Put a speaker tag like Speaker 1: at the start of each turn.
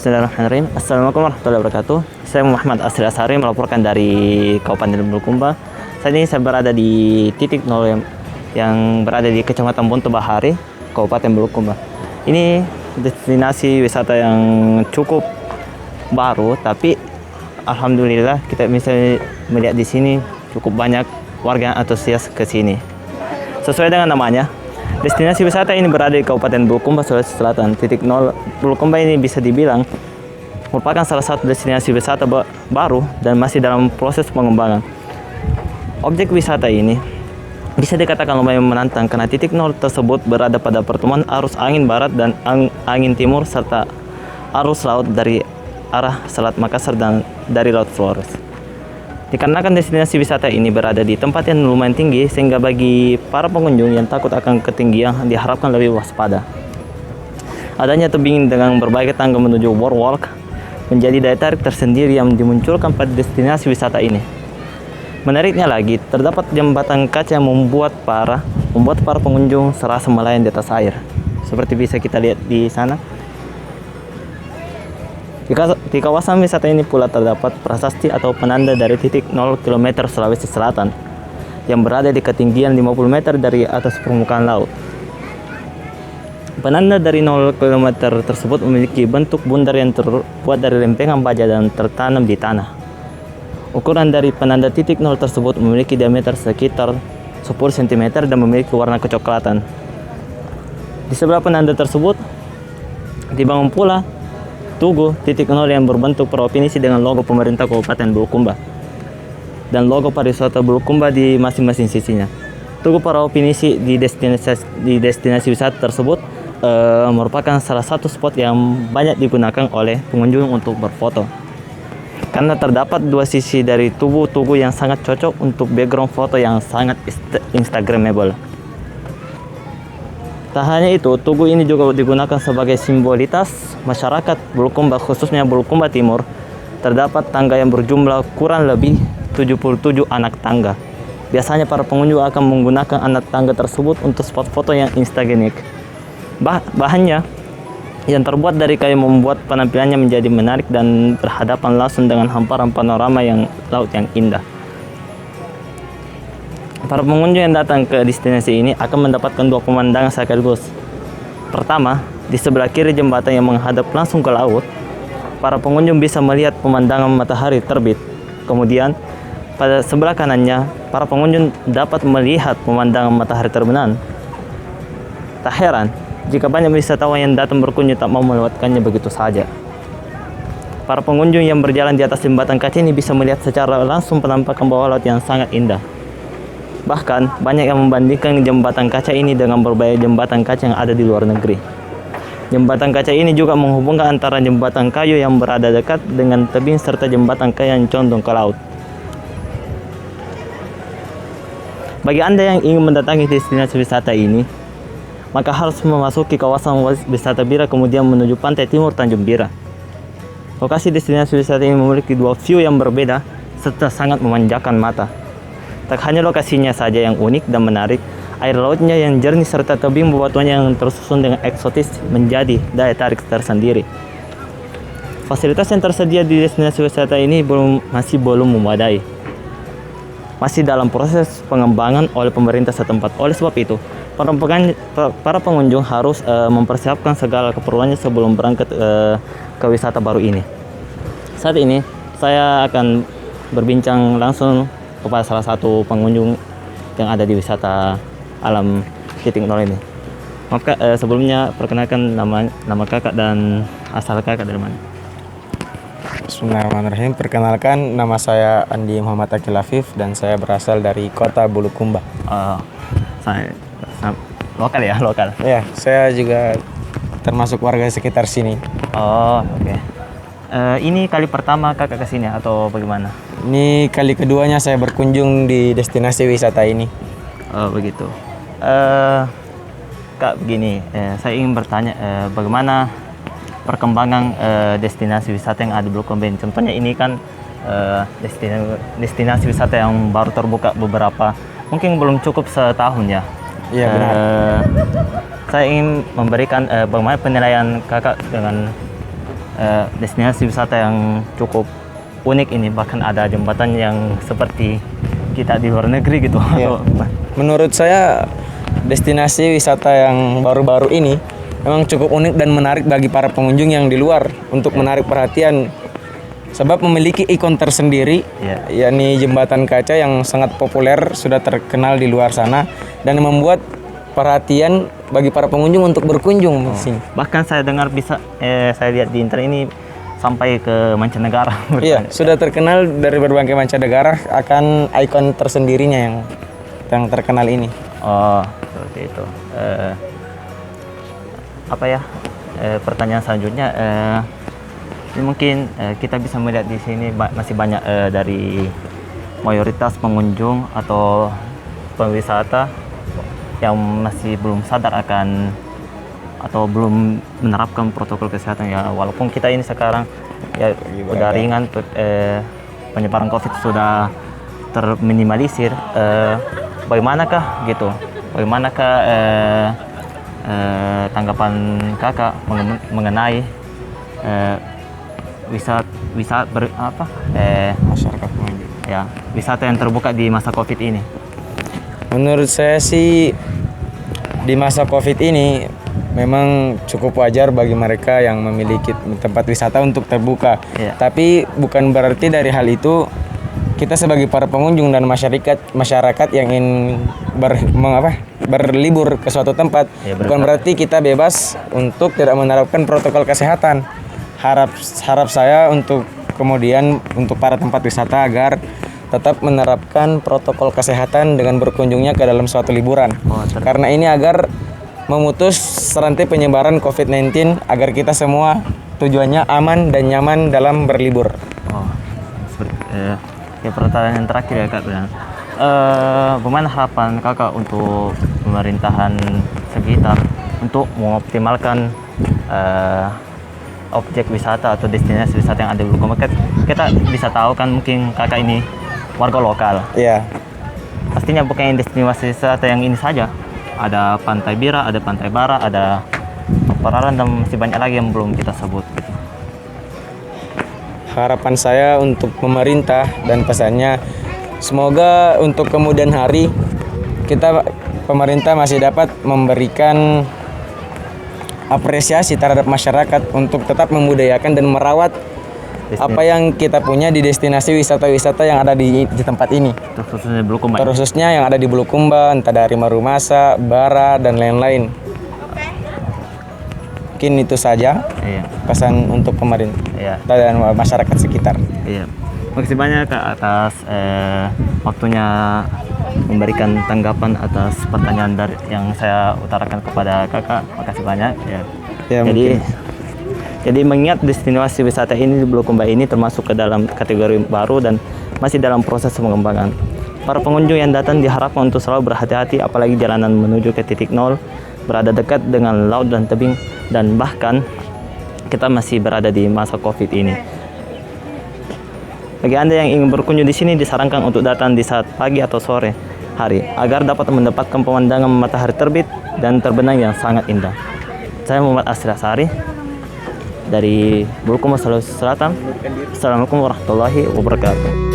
Speaker 1: Bismillahirrahmanirrahim. Assalamualaikum warahmatullahi wabarakatuh. Saya Muhammad Asri Asari melaporkan dari Kabupaten Bulukumba. Saat ini saya berada di titik nol yang berada di Kecamatan Bonto Bahari, Kabupaten Bulukumba. Ini destinasi wisata yang cukup baru, tapi alhamdulillah kita bisa melihat di sini cukup banyak warga yang antusias ke sini. Sesuai dengan namanya, destinasi wisata ini berada di Kabupaten Bulukumba, Sulawesi Selatan. Titik nol Bulukumba ini bisa dibilang merupakan salah satu destinasi wisata baru dan masih dalam proses pengembangan. Objek wisata ini bisa dikatakan lumayan menantang karena titik nol tersebut berada pada pertemuan arus angin barat dan angin timur serta arus laut dari arah Selat Makassar dan dari Laut Flores. Dikarenakan destinasi wisata ini berada di tempat yang lumayan tinggi, sehingga bagi para pengunjung yang takut akan ketinggian diharapkan lebih waspada. Adanya tebing dengan berbagai tangga menuju boardwalk menjadi daya tarik tersendiri yang dimunculkan pada destinasi wisata ini. Menariknya lagi, terdapat jembatan kaca yang membuat para pengunjung serasa melayang di atas air. Seperti bisa kita lihat di sana. Di kawasan wisata ini pula terdapat prasasti atau penanda dari titik 0 km Sulawesi Selatan yang berada di ketinggian 50 meter dari atas permukaan laut. Penanda dari 0 km tersebut memiliki bentuk bundar yang terbuat dari lempengan baja dan tertanam di tanah. Ukuran dari penanda titik 0 tersebut memiliki diameter sekitar 10 cm dan memiliki warna kecoklatan. Di sebelah penanda tersebut dibangun pula tugu titik 0 yang berbentuk provinsi dengan logo pemerintah Kabupaten Bulukumba dan logo pariwisata Bulukumba di masing-masing sisinya. Tugu provinsi di destinasi wisata tersebut merupakan salah satu spot yang banyak digunakan oleh pengunjung untuk berfoto karena terdapat dua sisi dari tugu yang sangat cocok untuk background foto yang sangat instagramable. Tak hanya itu, tugu ini juga digunakan sebagai simbolitas masyarakat Bulukumba, khususnya Bulukumba Timur. Terdapat tangga yang berjumlah kurang lebih 77 anak tangga. Biasanya para pengunjung akan menggunakan anak tangga tersebut untuk spot foto yang instagenik. Bahannya yang terbuat dari kayu membuat penampilannya menjadi menarik dan berhadapan langsung dengan hamparan panorama laut yang indah. Para pengunjung yang datang ke destinasi ini akan mendapatkan dua pemandangan sekaligus. Pertama, di sebelah kiri jembatan yang menghadap langsung ke laut, para pengunjung bisa melihat pemandangan matahari terbit. Kemudian, pada sebelah kanannya, para pengunjung dapat melihat pemandangan matahari terbenam. Tak heran jika banyak wisatawan yang datang berkunjung tak mau melewatkannya begitu saja. Para pengunjung yang berjalan di atas jembatan kaca ini bisa melihat secara langsung penampakan bawah laut yang sangat indah. Bahkan, banyak yang membandingkan jembatan kaca ini dengan berbagai jembatan kaca yang ada di luar negeri. Jembatan kaca ini juga menghubungkan antara jembatan kayu yang berada dekat dengan tebing serta jembatan kayu yang condong ke laut. Bagi Anda yang ingin mendatangi destinasi wisata ini, maka harus memasuki kawasan wisata Bira kemudian menuju pantai timur Tanjung Bira. Lokasi destinasi wisata ini memiliki dua view yang berbeda serta sangat memanjakan mata. Tak hanya lokasinya saja yang unik dan menarik, air lautnya yang jernih serta tebing bebatuannya yang tersusun dengan eksotis menjadi daya tarik tersendiri. Fasilitas yang tersedia di destinasi wisata ini masih belum memadai. Masih dalam proses pengembangan oleh pemerintah setempat. Oleh sebab itu, para pengunjung harus mempersiapkan segala keperluannya sebelum berangkat ke wisata baru ini. Saat ini, saya akan berbincang langsung kepada salah satu pengunjung yang ada di wisata alam titik nol ini. Maaf Kak, sebelumnya perkenalkan nama kakak dan asal kakak dari mana?
Speaker 2: Bismillahirrahmanirrahim. Perkenalkan, nama saya Andi Muhammad Akil Afif dan saya berasal dari kota Bulukumba.
Speaker 1: Saya lokal ya, lokal.
Speaker 2: Ya, saya juga termasuk warga sekitar sini.
Speaker 1: Oh, oke. Ini kali pertama kakak ke sini atau bagaimana?
Speaker 2: Ini kali keduanya saya berkunjung di destinasi wisata ini.
Speaker 1: Oh, begitu. Kak, begini, saya ingin bertanya bagaimana perkembangan destinasi wisata yang ada di Bulukumba. Contohnya ini kan destinasi wisata yang baru terbuka mungkin belum cukup setahun ya.
Speaker 2: Iya, benar.
Speaker 1: Saya ingin memberikan bagaimana penilaian kakak dengan destinasi wisata yang cukup unik ini, bahkan ada jembatan yang seperti kita di luar negeri gitu.
Speaker 2: Iya. Menurut saya destinasi wisata yang baru-baru ini memang cukup unik dan menarik bagi para pengunjung yang di luar untuk menarik perhatian sebab memiliki ikon tersendiri, yakni jembatan kaca yang sangat populer, sudah terkenal di luar sana dan membuat perhatian bagi para pengunjung untuk berkunjung di sini.
Speaker 1: Bahkan saya dengar saya lihat di internet ini sampai ke mancanegara.
Speaker 2: Iya, sudah terkenal dari berbagai mancanegara akan ikon tersendirinya yang terkenal ini.
Speaker 1: Oh, seperti itu. Pertanyaan selanjutnya, ini mungkin kita bisa melihat di sini masih banyak dari mayoritas pengunjung atau pengwisata yang masih belum sadar akan atau belum menerapkan protokol kesehatan ya. Walaupun kita ini sekarang ya udah ringan, penyebaran COVID sudah terminimalisir. Bagaimanakah gitu? Bagaimanakah tanggapan kakak mengenai
Speaker 2: Masyarakat pengunjung.
Speaker 1: Ya, wisata yang terbuka di masa COVID ini?
Speaker 2: Menurut saya sih di masa COVID ini memang cukup wajar bagi mereka yang memiliki tempat wisata untuk terbuka. Tapi bukan berarti dari hal itu kita sebagai para pengunjung dan masyarakat yang ingin berlibur ke suatu tempat, bukan berarti kita bebas untuk tidak menerapkan protokol kesehatan. Harap saya untuk kemudian untuk para tempat wisata agar tetap menerapkan protokol kesehatan dengan berkunjungnya ke dalam suatu liburan. Karena ini agar memutus rantai penyebaran COVID-19 agar kita semua tujuannya aman dan nyaman dalam berlibur.
Speaker 1: Pertanyaan yang terakhir ya Kak, bagaimana harapan Kakak untuk pemerintahan sekitar untuk mengoptimalkan objek wisata atau destinasi wisata yang ada di Bulukumba? Kita bisa tahu kan mungkin Kakak ini warga lokal.
Speaker 2: Iya.
Speaker 1: Pastinya bukan destinasi wisata yang ini saja. Ada Pantai Bira, ada Pantai Bara, ada Pararan, dan masih banyak lagi yang belum kita sebut.
Speaker 2: Harapan saya untuk pemerintah dan pesannya semoga untuk kemudian hari pemerintah masih dapat memberikan apresiasi terhadap masyarakat untuk tetap membudayakan dan merawat apa yang kita punya di destinasi wisata-wisata yang ada di tempat ini.
Speaker 1: Khususnya Bulukumba.
Speaker 2: Khususnya yang ada di Bulukumba, entah dari Marumasa, Bara, dan lain-lain. Mungkin itu saja pesan untuk pemerintah dan masyarakat sekitar.
Speaker 1: Makasih banyak Kak atas waktunya memberikan tanggapan atas pertanyaan yang saya utarakan kepada Kakak. Makasih banyak. Jadi mengingat destinasi wisata ini di Bulukumba ini termasuk ke dalam kategori baru dan masih dalam proses pengembangan. Para pengunjung yang datang diharapkan untuk selalu berhati-hati, apalagi jalanan menuju ke titik nol berada dekat dengan laut dan tebing, dan bahkan kita masih berada di masa COVID ini. Bagi Anda yang ingin berkunjung di sini, disarankan untuk datang di saat pagi atau sore hari agar dapat mendapatkan pemandangan matahari terbit dan terbenam yang sangat indah. Saya Muhammad Asri Asari dari Bulukumba, Sulawesi Selatan. Assalamualaikum warahmatullahi wabarakatuh.